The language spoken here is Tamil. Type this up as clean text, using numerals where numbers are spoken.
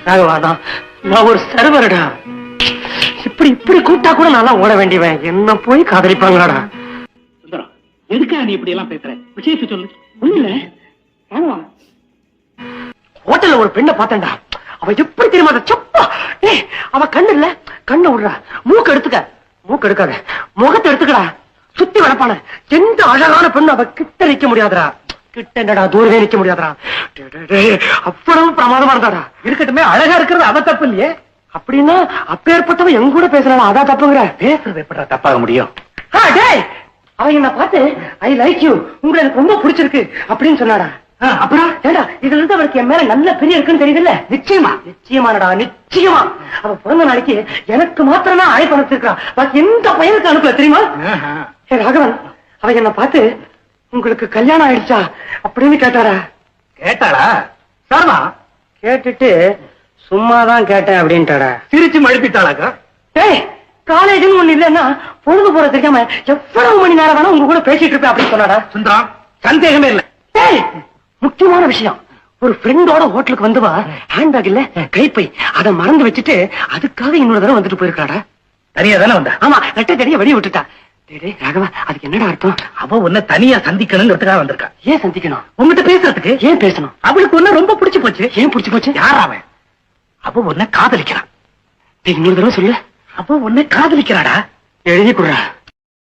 ராகவாதான் நான் ஒரு சர்வரடா. இப்படி இப்படி கூப்பிட்டா கூட நல்லா ஓட வேண்டியவன் என்ன போய் காதலிப்பாங்களாடா. சுந்தரம், எதுக்கா நீ இப்படி எல்லாம் பேசுற? விஷயத்தை சொல்லு. ஒண்ணு இல்ல, ஹோட்டல்ல ஒரு பெண்ணை பார்த்தேன்டா. அவ எப்படி தெரியுமா சப்பா, அவ கண்ணு இல்ல, கண்ணை விடுறா, மூக்கு எடுத்துக்க, மூக்கு எடுக்காத, முகத்தை எடுத்துக்கடா, சுத்தி வளப்பான எந்த அழகான பெண்ணு அவ கிட்ட நிக்க முடியாதுடா. கிட்ட என்னடா, தூரவே நிக்க முடியாதுடா. அவ்வளவு பிரமாதமா இருந்தாடா. இருக்கட்டுமே, அழகா இருக்கிறது அவ தப்பு இல்லையே. அப்படின்னா அப்பேற்பட்டவன் எங்க கூட பேசுறான், அதான் தப்புங்கிற? பேசுறது எப்படா தப்பாக முடியும்? அவன் என்ன பார்த்து ஐ லைக் யூ, உங்களை எனக்கு ரொம்ப பிடிச்சிருக்கு அப்படின்னு சொன்னாடா. அப்புறம் ஏடா, இதுல இருந்து அவளுக்கு என் மேல நல்ல பெரிய இருக்குன்னு தெரியுதுல்ல? நிச்சயமா நிச்சயமானடா, நிச்சயமா. அவ பிறந்த நாளைக்கு எனக்கு மாத்திரம் தான் அழைப்பு அனுப்பிச்சிருக்கான், பாக்கி எந்த பையனுக்கு அனுப்பல தெரியுமா? ராகவன் அவ என்ன பார்த்து உங்களுக்கு கல்யாணம் ஆயிடுச்சா அப்படின்னு கேட்டாரா. கேட்டாளா? சார்மா கேட்டுட்டு சும்மாதான் கேட்டேன் அப்படின்ட்டாடா. சிரிச்சு மழுப்பிட்டாளாக்கா? காலேஜ்னு ஒண்ணு இல்லன்னா பொழுது போற தெரியாம எவ்வளவு மணி நேரம் வேணா உங்க கூட பேசிட்டு இருப்பேன் அப்படின்னு சொன்னாடா. சுந்தரம், சந்தேகமே இல்ல. முக்கியமான விஷயம், ஒரு ஃப்ரெண்டோட ஹோட்டலுக்கு வந்துவா, ஹேண்ட்பேக் இல்ல கைப்பை, அதை மறந்து வச்சுட்டு அதுக்காக இன்னொரு தடவை வந்துட்டு போயிருக்காடா. தனியா தானே வந்தா? ஆமா, ரெட்டை தனியா வெளியே விட்டுட்டா. ராகவா, அதுக்கு என்னடா அர்த்தம்? அவ உன்னை தனியா சந்திக்கணுங்கிறதுக்காக வந்திருக்கா. ஏன் சந்திக்கணும்? உங்ககிட்ட பேசுறதுக்கு. ஏன் பேசணும்? அவளுக்கு ஒண்ணு ரொம்ப பிடிச்சு போச்சு. ஏன் பிடிச்சு போச்சு? யார் அவன்? அவ உன்னை காதலிக்கிறான். இன்னொரு தடவை சொல்லு. அவ உன்னை காதலிக்கிறாடா. எழுதி கொடுறா.